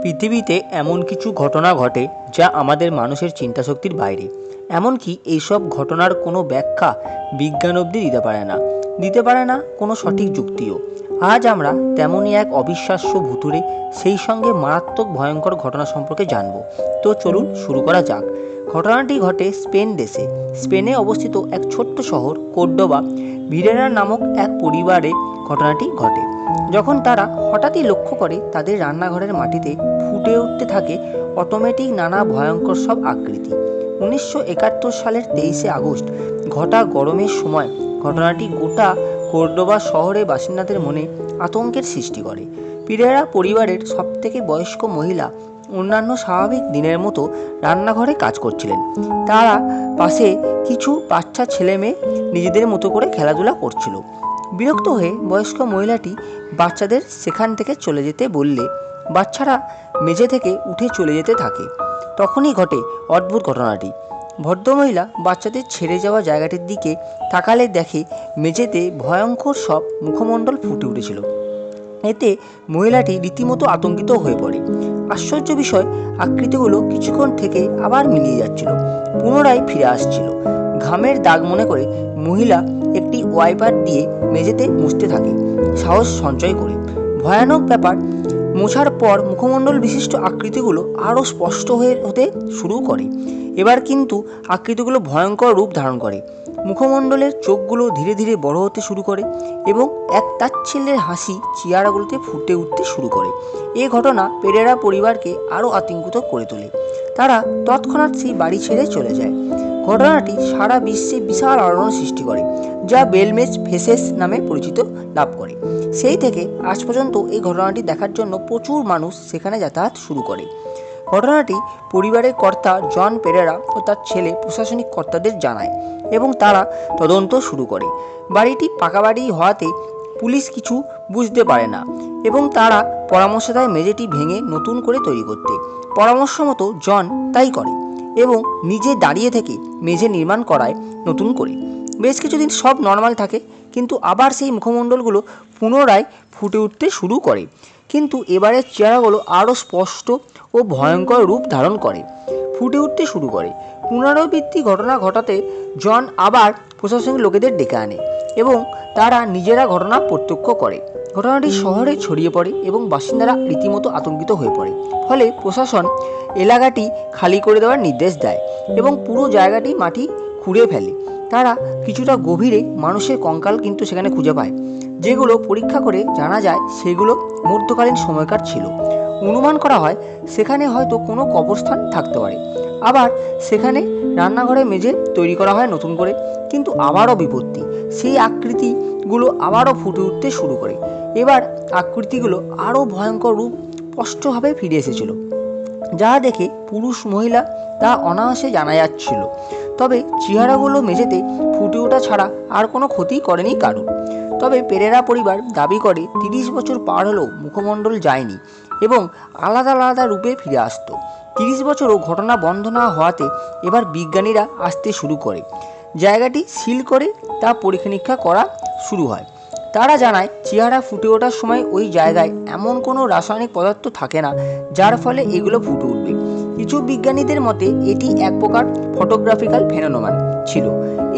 পৃথিবীতে এমন কিছু ঘটনা ঘটে যা আমাদের মানুষের চিন্তাশক্তির বাইরে। এমনকি এইসব ঘটনার কোনো ব্যাখ্যা বিজ্ঞান অবধি দিতে পারে না কোনো সঠিক যুক্তিও। আজ আমরা তেমনই এক অবিশ্বাস্য ভুতুড়ে, সেই সঙ্গে মারাত্মক ভয়ঙ্কর ঘটনা সম্পর্কে জানব। তো চলুন শুরু করা যাক। ঘটনাটি ঘটে স্পেন দেশে। স্পেনে অবস্থিত এক ছোট্ট শহর কোর্ডোবা ভিরেরা নামক এক পরিবারে ঘটনাটি ঘটে। যখন তারা হঠাৎই লক্ষ্য করে তাদের রান্নাঘরের মাটিতে ফুটে উঠতে থাকে অটোমেটিক নানা ভয়ঙ্কর সব আকৃতি। 1971 সালের 23শে আগস্ট ঘটা গরমের সময় ঘটনাটি গোটা কোর্ডোবা শহরে বাসিন্দাদের মনে আতঙ্কের সৃষ্টি করে। পিরেরা পরিবারের সবথেকে বয়স্ক মহিলা অন্যান্য স্বাভাবিক দিনের মতো রান্নাঘরে কাজ করছিলেন। তারা পাশে কিছু বাচ্চা ছেলে মেয়ে নিজেদের মতো করে খেলাধুলা করছিল। বিরক্ত হয়ে বয়স্ক মহিলাটি বাচ্চাদের সেখান থেকে চলে যেতে বললে বাচ্চারা মেঝে থেকে উঠে চলে যেতে থাকে। তখনই ঘটে অদ্ভুত ঘটনাটি। ভদ্রমহিলা বাচ্চাদের ছেড়ে যাওয়া জায়গাটির দিকে তাকালে দেখে মেঝেতে ভয়ঙ্কর সব মুখমণ্ডল ফুটে উঠেছিল। এতে মহিলাটি রীতিমতো আতঙ্কিত হয়ে পড়ে। আশ্চর্য বিষয়, আকৃতিগুলো কিছুক্ষণ থেকে আবার মিলিয়ে যাচ্ছিল, পুনরায় ফিরে আসছিল। ঘামের দাগ মনে করে মহিলা একটি ওয়াইপার দিয়ে মেঝেতে মুছতে থাকে, সাহস সঞ্চয় করে। ভয়ানক ব্যাপার, মোছার পর মুখমণ্ডল বিশিষ্ট আকৃতিগুলো আরও স্পষ্ট হতে শুরু করে। এবার কিন্তু আকৃতিগুলো ভয়ঙ্কর রূপ ধারণ করে। মুখমণ্ডলের চোখগুলো ধীরে ধীরে বড় হতে শুরু করে এবং এক তাচ্ছিল্যের হাসি চেহারাগুলোতে ফুটে উঠতে শুরু করে। এই ঘটনা পেরেরা পরিবারকে আরও আতঙ্কিত করে তোলে। তারা তৎক্ষণাৎ সেই বাড়ি ছেড়ে চলে যায়। ঘটনাটি সারা বিশ্বে বিশাল আলোড়ন সৃষ্টি করে, যা বেলমেজ ফেসেস নামে পরিচিত লাভ করে। সেই থেকে আজ পর্যন্ত এই ঘটনাটি দেখার জন্য প্রচুর মানুষ সেখানে যাতায়াত শুরু করে। ঘটনাটি পরিবারের কর্তা জন পেরেরা ও তার ছেলে প্রশাসনিক কর্তাদের জানায় এবং তারা তদন্ত শুরু করে। বাড়িটি পাকা বাড়ি হওয়াতে পুলিশ কিছু বুঝতে পারে না এবং তারা পরামর্শ দেয় মেঝেটি ভেঙে নতুন করে তৈরি করতে। পরামর্শ মতো জন তাই করে এবং নিজে দাঁড়িয়ে থেকে মেঝে নির্মাণ করায় নতুন করে। বেশ কিছুদিন সব নর্মাল থাকে, কিন্তু আবার সেই মুখমণ্ডলগুলো পুনরায় ফুটে উঠতে শুরু করে। কিন্তু এবারের চেহারাগুলো আরও স্পষ্ট ও ভয়ঙ্কর রূপ ধারণ করে, ফুটে উঠতে শুরু করে। পুনরাবৃত্তি ঘটনা ঘটাতে জন আবার প্রশাসনিক লোকেদের ডেকে আনে এবং তারা নিজেরা ঘটনা প্রত্যক্ষ করে। ঘটনাটি শহরে ছড়িয়ে পড়ে এবং বাসিন্দারা রীতিমতো আতঙ্কিত হয়ে পড়ে। ফলে প্রশাসন এলাকাটি খালি করে দেওয়ার নির্দেশ দেয় এবং পুরো জায়গাটি মাটি খুঁড়ে ফেলে। তারা কিছুটা গভীরে মানুষের কঙ্কাল কিন্তু সেখানে খুঁজে পায়, যেগুলো পরীক্ষা করে জানা যায় সেগুলো মধ্যকালীন সময়কার ছিল। অনুমান করা হয় সেখানে হয়তো কোনো কবরস্থান থাকতে পারে। আবার সেখানে রান্নাঘরে মেঝে তৈরি করা হয় নতুন করে, কিন্তু আবারও বিপত্তি, সেই আকৃতিগুলো আবারও ফুটে উঠতে শুরু করে। এবার আকৃতিগুলো আরও ভয়ঙ্কর রূপ স্পষ্টভাবে ফিরে এসেছিল, যা দেখে পুরুষ মহিলা তা অনায়াসে জানা যাচ্ছিল। তবে চেহারাগুলো মেঝেতে ফুটে ওঠা ছাড়া আর কোনো ক্ষতি করেনি কারো। তবে পেরেরা পরিবার দাবি করে 30 বছর পার হলেও মুখমণ্ডল যায়নি এবং আলাদা আলাদা রূপে ফিরে আসতো। 30 বছরও ঘটনা বন্ধ না হওয়াতে এবার বিজ্ঞানীরা আসতে শুরু করে। জায়গাটি সিল করে তা পরীক্ষা নিরীক্ষা করা শুরু হয়। তারা জানায় চেহারা ফুটে ওঠার সময় ওই জায়গায় এমন কোনো রাসায়নিক পদার্থ থাকে না যার ফলে এগুলো ফুটে উঠবে। কিছু বিজ্ঞানীদের মতে এটি এক প্রকার ফটোগ্রাফিক্যাল ফেনোমেনন ছিল।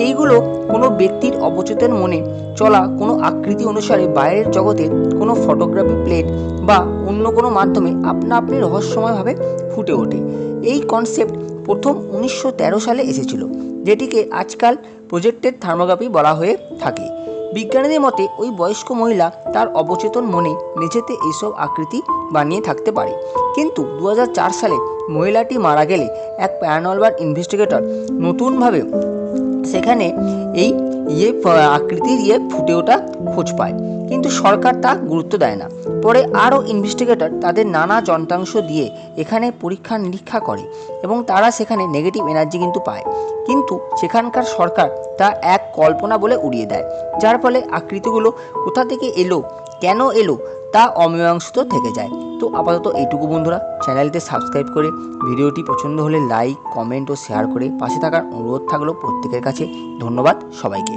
এইগুলো কোনো ব্যক্তির অবচেতন মনে চলা কোনো আকৃতি অনুসারে বাইরের জগতের কোনো ফটোগ্রাফি প্লেট বা অন্য কোনো মাধ্যমে আপনা আপনি রহস্যময়ভাবে ফুটে ওঠে। এই কনসেপ্ট প্রথম 1913 সালে এসেছিল, যেটিকে আজকাল প্রজেক্টেড থার্মোগ্রাফি বলা হয়ে থাকে। বিজ্ঞানীদের মতে ওই বয়স্ক মহিলা তার অবচেতন মনে মেঝেতে এইসব আকৃতি বানিয়ে থাকতে পারে। কিন্তু 2004 সালে মহিলাটি মারা গেলে এক প্যারানর্মাল ইনভেস্টিগেটর নতুনভাবে সেখানে এই আকৃতির ফুটে ওঠা খোঁজ পায়, কিন্তু সরকার তা গুরুত্ব দেয় না। পরে আরও ইনভেস্টিগেটর তাদের নানা যন্ত্রাংশ দিয়ে এখানে পরীক্ষা নিরীক্ষা করে এবং তারা সেখানে নেগেটিভ এনার্জি কিন্তু পায়, কিন্তু সেখানকার সরকার তা এক কল্পনা বলে উড়িয়ে দেয়, যার ফলে আকৃতিগুলো কোথা থেকে এলো, কেন এলো তা অমীমাংসিত থেকে যায়। তো আপাতত এইটুকু বন্ধুরা, চ্যানেলটি সাবস্ক্রাইব করে ভিডিওটি পছন্দ হলে লাইক, কমেন্ট ও শেয়ার করে পাশে থাকার অনুরোধ থাকলো প্রত্যেকের কাছে। ধন্যবাদ সবাইকে।